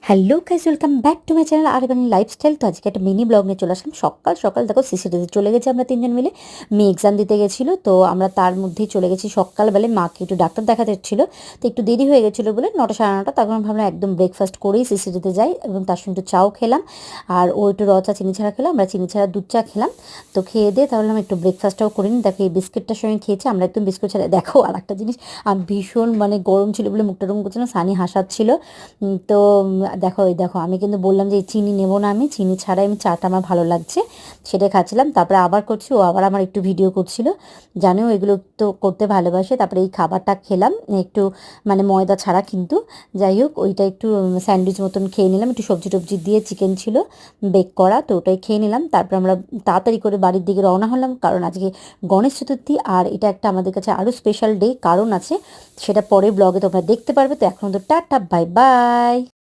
Hello guys, welcome back to my channel Urbani Lifestyle. তো আজকে একটা মিনি ব্লগ নিয়ে চলে আসলাম। সকাল সকাল দেখো সিসিটিভিতে চলে গেছি আমরা তিনজন মিলে। মেয়ে এক্সাম দিতে গেছিলো, তো আমরা তার মধ্যেই চলে গেছি সকালবেলায়। মাকে একটু ডাক্তার দেখাতে ছিল, তো একটু দেরি হয়ে গেছিলো বলে 9টা সাড়ে 9টা, তখন ভাবলাম একদম ব্রেকফাস্ট করেই সিসিটিভিতে যাই, এবং তার সঙ্গে একটু চাও খেলাম। আর ও একটু র চা চিনি ছাড়া খেলাম, আমরা চিনি ছাড়া দুধ চা খেলাম। তো খেয়ে দিয়ে তাহলে আমি একটু ব্রেকফাস্টটাও করিনি। দেখো এই বিস্কিটটার সঙ্গে খেয়েছি, আমরা একদম বিস্কুট ছাড়া। দেখো আর একটা জিনিস, ভীষণ গরম ছিল বলে মুখটা রুম করছে না, সানি হাসাচ্ছিল। তো দেখো এই দেখো, আমি কিন্তু বললাম যে এই চিনি নেবো না, আমি চিনি ছাড়াই আমি চাটা আমার ভালো লাগছে, সেটাই খাচ্ছিলাম। তারপরে আবার করছি, ও আবার আমার একটু ভিডিও করছিল, জানেও এগুলো তো করতে ভালোবাসে। তারপরে এই খাবারটা খেলাম একটু, ময়দা ছাড়া কিন্তু। যাই হোক, ওইটা একটু স্যান্ডউইচ মতন খেয়ে নিলাম, একটু সবজি টবজি দিয়ে, চিকেন ছিল বেক করা, তো ওটাই খেয়ে নিলাম। তারপর আমরা তাড়াতাড়ি করে বাড়ির দিকে রওনা হলাম, কারণ আজকে গণেশ চতুর্থী। আর এটা একটা আমাদের কাছে আরও স্পেশাল ডে, কারণ আছে, সেটা পরে ব্লগে তোমরা দেখতে পারবে। তো এখন তো টাটা, বাই বাই।